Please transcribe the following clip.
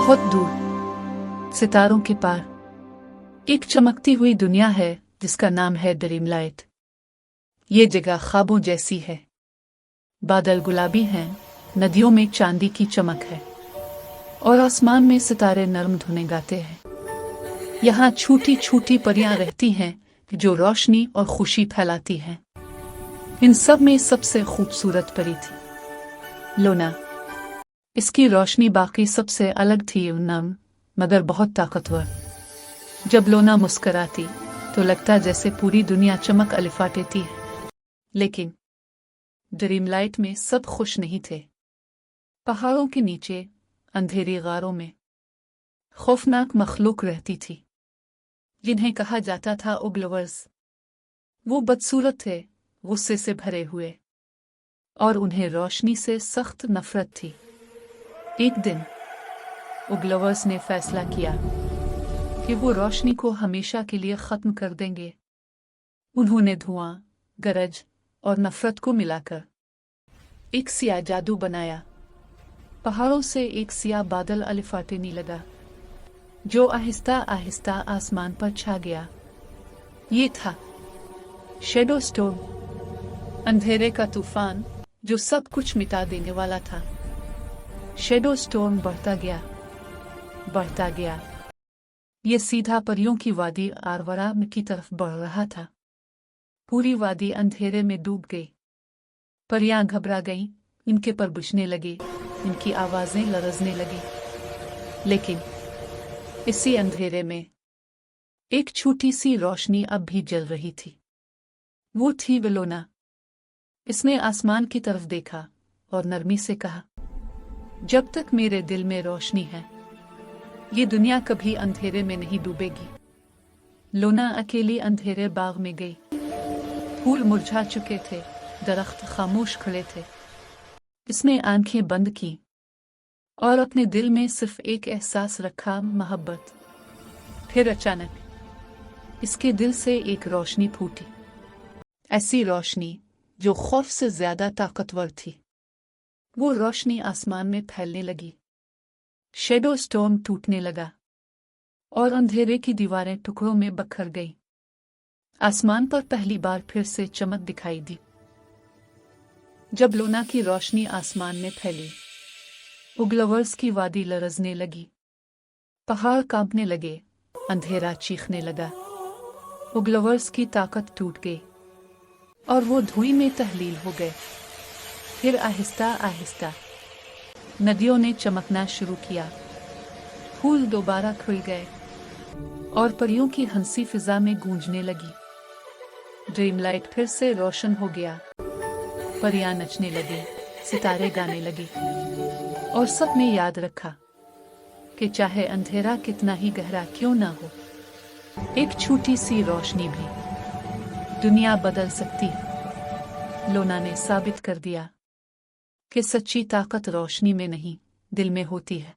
बहुत दूर सितारों के पार एक चमकती हुई दुनिया है जिसका नाम है ड्रीमलाइट। ये जगह ख्वाबों जैसी है। बादल गुलाबी हैं, नदियों में चांदी की चमक है और आसमान में सितारे नर्म धुनें गाते हैं। यहाँ छोटी छोटी परियां रहती हैं जो रोशनी और खुशी फैलाती हैं। इन सब में सबसे खूबसूरत परी थी लोना। इसकी रोशनी बाकी सबसे अलग थी, नम मगर बहुत ताकतवर। जब लोना मुस्कराती तो लगता जैसे पूरी दुनिया चमक अलिफाटेती है। लेकिन ड्रीमलाइट में सब खुश नहीं थे। पहाड़ों के नीचे अंधेरी गारों में खौफनाक मखलूक रहती थी जिन्हें कहा जाता था उग्लवर्स। वो बदसूरत थे, गुस्से से भरे हुए, और उन्हें रोशनी से सख्त नफरत थी। एक दिन उग्लवर्स ने फैसला किया कि वो रोशनी को हमेशा के लिए खत्म कर देंगे। उन्होंने धुआं, गरज और नफरत को मिलाकर एक सियाह जादू बनाया। पहाड़ों से एक सियाह बादल अलिफाटेने लगा जो आहिस्ता आहिस्ता आसमान पर छा गया। ये था शैडो स्टॉर्म, अंधेरे का तूफान जो सब कुछ मिटा देने वाला था। शैडो स्टॉर्म बढ़ता गया। ये सीधा परियों की वादी आरवरा की तरफ बढ़ रहा था। पूरी वादी अंधेरे में डूब गई। परियां घबरा गईं, इनके पर बुझने लगे, इनकी आवाजें लरजने लगी। लेकिन इसी अंधेरे में एक छोटी सी रोशनी अब भी जल रही थी। वो थी लोना। इसने आसमान की तरफ देखा और नरमी से कहा, जब तक मेरे दिल में रोशनी है ये दुनिया कभी अंधेरे में नहीं डूबेगी। लोना अकेली अंधेरे बाग में गई। फूल मुरझा चुके थे, दरख्त खामोश खड़े थे। इसने आंखें बंद की और अपने दिल में सिर्फ एक एहसास रखा, मोहब्बत। फिर अचानक इसके दिल से एक रोशनी फूटी, ऐसी रोशनी जो खौफ से ज्यादा ताकतवर थी। वो रोशनी आसमान में फैलने लगी। शैडो स्टॉर्म टूटने लगा और अंधेरे की दीवारें टुकड़ों में बिखर गईं। आसमान पर पहली बार फिर से चमक दिखाई दी। जब लोना की रोशनी आसमान में फैली, उग्लवर्स की वादी लरजने लगी, पहाड़ कांपने लगे, अंधेरा चीखने लगा। उग्लवर्स की ताकत टूट गई और वो धुएं में तहलील हो गए। फिर आहिस्ता आहिस्ता नदियों ने चमकना शुरू किया। फूल दोबारा खिल गए और परियों की हंसी फिजा में गूंजने लगी। ड्रीमलाइट फिर से रोशन हो गया। परियां नचने लगी, सितारे गाने लगे और सबने याद रखा कि चाहे अंधेरा कितना ही गहरा क्यों ना हो, एक छोटी सी रोशनी भी दुनिया बदल सकती है। लोना ने साबित कर दिया कि सच्ची ताकत रोशनी में नहीं, दिल में होती है।